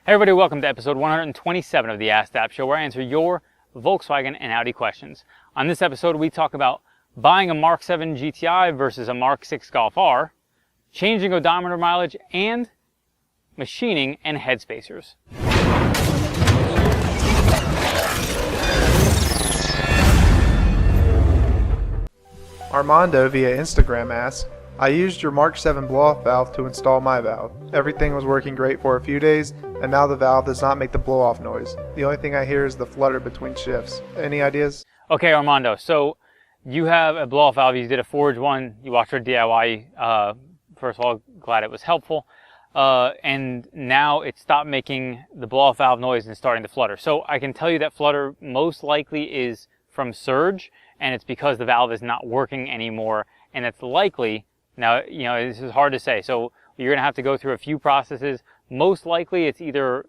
Hey everybody, welcome to episode 127 of the AskDap show, where I answer your Volkswagen and Audi questions. On this episode, we talk about buying a MK7 GTI versus a MK6 Golf R, changing odometer mileage, and machining and head spacers. Armando via Instagram asks, I used your MK7 blow-off valve to install my valve. Everything was working great for a few days, and now the valve does not make the blow-off noise. The only thing I hear is the flutter between shifts. Any ideas? Okay, Armando, so you have a blow-off valve. You did a Forge one. You watched our DIY. First of all, glad it was helpful. And now it stopped making the blow-off valve noise and starting to flutter. So I can tell you that flutter most likely is from surge, and it's because the valve is not working anymore, and it's likely. Now, you know, this is hard to say, so you're going to have to go through a few processes. Most likely it's either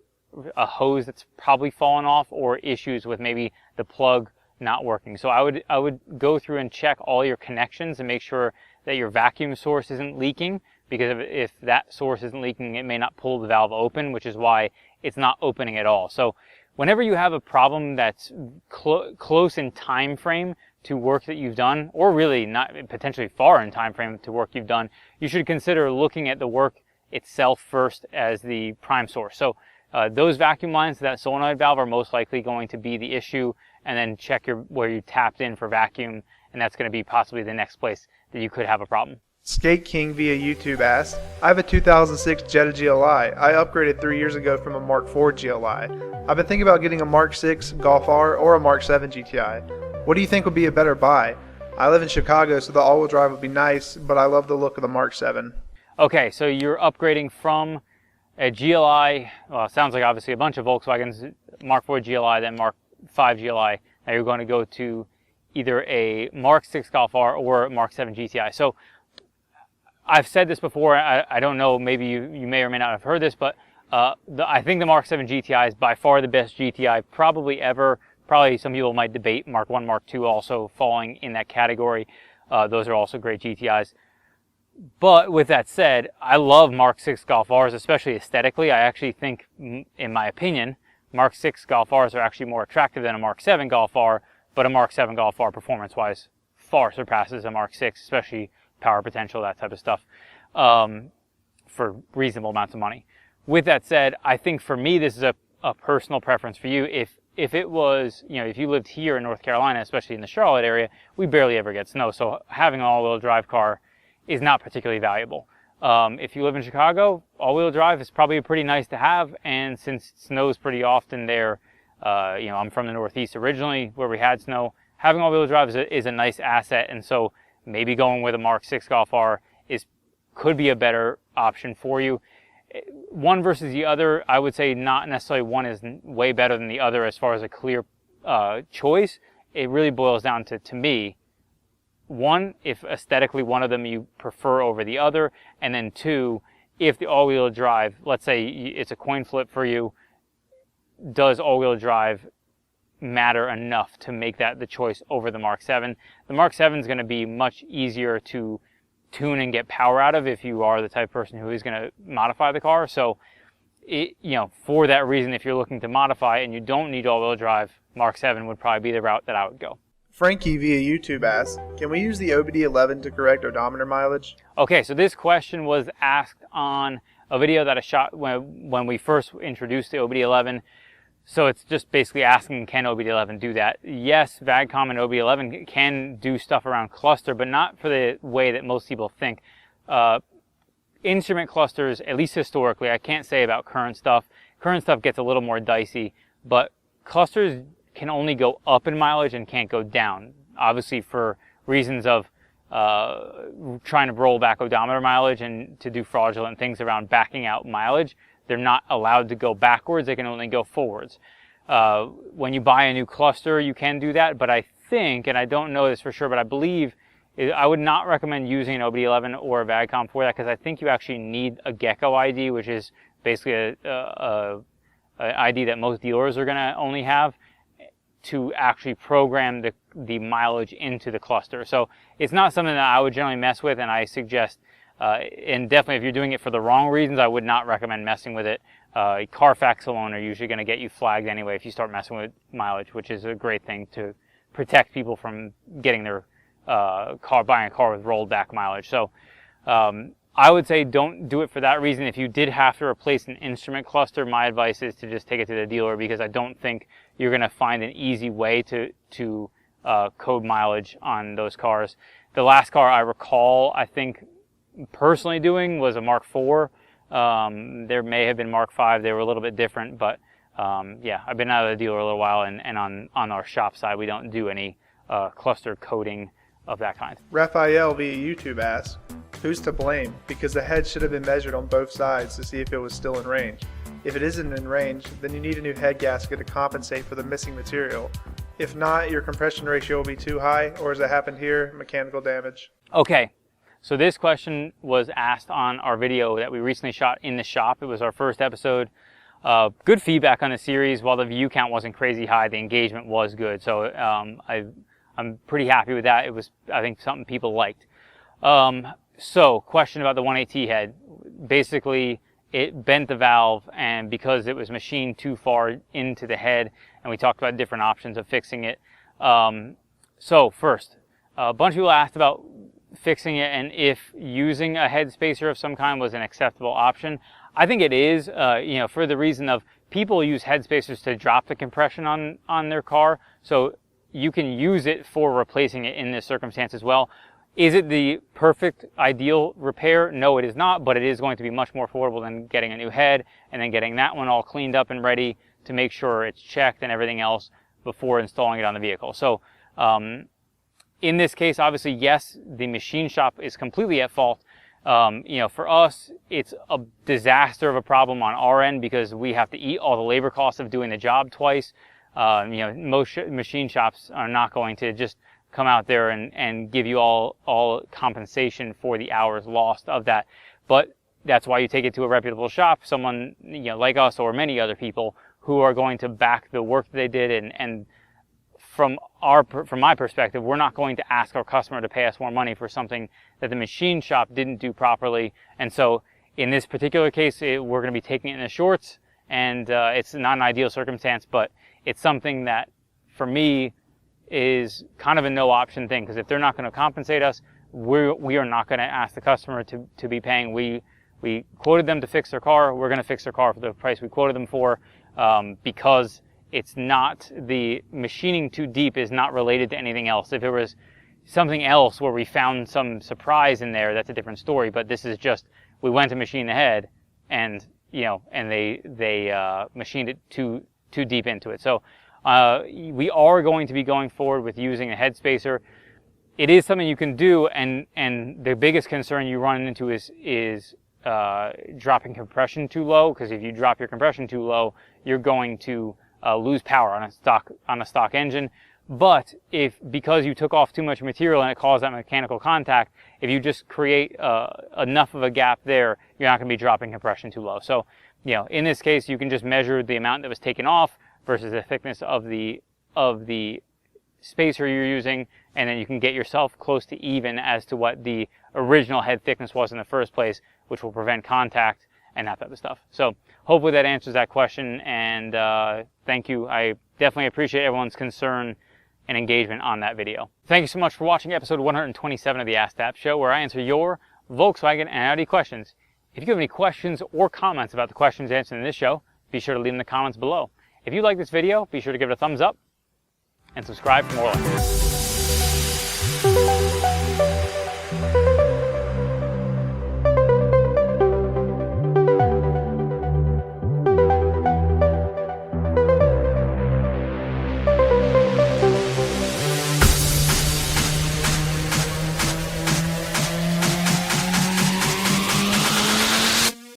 a hose that's probably fallen off or issues with maybe the plug not working. So I would go through and check all your connections and make sure that your vacuum source isn't leaking, because if that source isn't leaking, it may not pull the valve open, which is why it's not opening at all. So whenever you have a problem that's close in time frame to work that you've done, or really not potentially far in time frame to work you've done, you should consider looking at the work itself first as the prime source. So those vacuum lines to that solenoid valve are most likely going to be the issue, and then check where you tapped in for vacuum, and that's going to be possibly the next place that you could have a problem. Skate King via YouTube asks, I have a 2006 Jetta GLI. I upgraded 3 years ago from a MK4 GLI. I've been thinking about getting a MK6 Golf R or a MK7 GTI. What do you think would be a better buy? I live in Chicago, so the all-wheel drive would be nice, but I love the look of the MK7. Okay, so you're upgrading from a GLI, well, it sounds like obviously a bunch of Volkswagens, MK4 GLI, then MK5 GLI. Now you're going to go to either a MK6 Golf R or a MK7 GTI. So I've said this before, I don't know, maybe you may or may not have heard this, but I think the MK7 GTI is by far the best GTI probably ever. Probably some people might debate Mk1, Mk2 also falling in that category. Those are also great GTIs. But with that said, I love MK6 Golf Rs, especially aesthetically. I actually think, in my opinion, MK6 Golf Rs are actually more attractive than a MK7 Golf R, but a MK7 Golf R performance-wise far surpasses a MK6, especially power potential, that type of stuff, for reasonable amounts of money. With that said, I think for me, this is a personal preference for you. If it was, you know, if you lived here in North Carolina, especially in the Charlotte area, we barely ever get snow, so having an all-wheel drive car is not particularly valuable. If you live in Chicago, all-wheel drive is probably pretty nice to have, and since it snows pretty often there, you know, I'm from the Northeast originally, where we had snow, having all-wheel drive is a nice asset, and so maybe going with a MK6 Golf R could be a better option for you. One versus the other, I would say not necessarily one is way better than the other as far as a clear choice. It really boils down to me, one, if aesthetically one of them you prefer over the other, and then two, if the all-wheel drive, let's say it's a coin flip for you, does all-wheel drive matter enough to make that the choice over the MK7? The MK7 is going to be much easier to tune and get power out of if you are the type of person who is going to modify the car. So, you know, for that reason, if you're looking to modify and you don't need all-wheel drive, MK7 would probably be the route that I would go. Frankie via YouTube asks, can we use the OBDelven to correct odometer mileage? Okay, so this question was asked on a video that I shot when we first introduced the OBDelven. So it's just basically asking, can OBDelven do that? Yes, VAGCOM and OBDelven can do stuff around cluster, but not for the way that most people think. Instrument clusters, at least historically, I can't say about current stuff. Current stuff gets a little more dicey, but clusters can only go up in mileage and can't go down. Obviously for reasons of trying to roll back odometer mileage and to do fraudulent things around backing out mileage. They're not allowed to go backwards, they can only go forwards. When you buy a new cluster, you can do that, but I think, and I don't know this for sure, but I believe, I would not recommend using an OBDelven or a VAGCOM for that, because I think you actually need a Gecko ID, which is basically a ID that most dealers are going to only have, to actually program the mileage into the cluster. So it's not something that I would generally mess with, and I suggest, and definitely if you're doing it for the wrong reasons, I would not recommend messing with it. Carfax alone are usually going to get you flagged anyway if you start messing with mileage, which is a great thing to protect people from getting their buying a car with rolled back mileage. So I would say don't do it for that reason. If you did have to replace an instrument cluster, my advice is to just take it to the dealer, because I don't think you're going to find an easy way to code mileage on those cars. The last car I recall, I think, personally doing was a Mark IV. There may have been Mark V. They were a little bit different, but yeah, I've been out of the dealer a little while, and on our shop side, we don't do any cluster coding of that kind. Raphael via YouTube asks, who's to blame? Because the head should have been measured on both sides to see if it was still in range. If it isn't in range, then you need a new head gasket to compensate for the missing material. If not, your compression ratio will be too high, or as it happened here, mechanical damage. Okay, so this question was asked on our video that we recently shot in the shop. It was our first episode. Good feedback on the series. While the view count wasn't crazy high, the engagement was good. So I'm pretty happy with that. It was, I think, something people liked. So, question about the 180 head. Basically, it bent the valve, and because it was machined too far into the head, and we talked about different options of fixing it. So first, a bunch of people asked about fixing it and if using a head spacer of some kind was an acceptable option. I think it is, for the reason of people use head spacers to drop the compression on their car. So you can use it for replacing it in this circumstance as well. Is it the perfect ideal repair? No, it is not, but it is going to be much more affordable than getting a new head and then getting that one all cleaned up and ready to make sure it's checked and everything else before installing it on the vehicle. So in this case, obviously, yes, the machine shop is completely at fault. For us, it's a disaster of a problem on our end because we have to eat all the labor costs of doing the job twice. Most machine shops are not going to just come out there and give you all compensation for the hours lost of that. But that's why you take it to a reputable shop, someone like us or many other people who are going to back the work that they did. And from my perspective, we're not going to ask our customer to pay us more money for something that the machine shop didn't do properly. And so in this particular case, we're going to be taking it in the shorts, and it's not an ideal circumstance, but it's something that for me is kind of a no option thing, because if they're not going to compensate us, we are not going to ask the customer to be paying. We quoted them to fix their car. We're going to fix their car for the price we quoted them for, because it's not, the machining too deep is not related to anything else. If it was something else where we found some surprise in there, that's a different story. But this is just, we went to machine the head, and they machined it too deep into it. So we are going to be going forward with using a head spacer. It is something you can do, and the biggest concern you run into is dropping compression too low, because if you drop your compression too low, you're going to lose power on a stock engine. But because you took off too much material and it caused that mechanical contact, if you just create enough of a gap there, you're not going to be dropping compression too low. So, in this case, you can just measure the amount that was taken off versus the thickness of the spacer you're using, and then you can get yourself close to even as to what the original head thickness was in the first place, which will prevent contact and that type of stuff. So hopefully that answers that question, and thank you. I definitely appreciate everyone's concern and engagement on that video. Thank you so much for watching episode 127 of the AskDap show, where I answer your Volkswagen and Audi questions. If you have any questions or comments about the questions answered in this show, be sure to leave them in the comments below. If you like this video, be sure to give it a thumbs up and subscribe for more like this.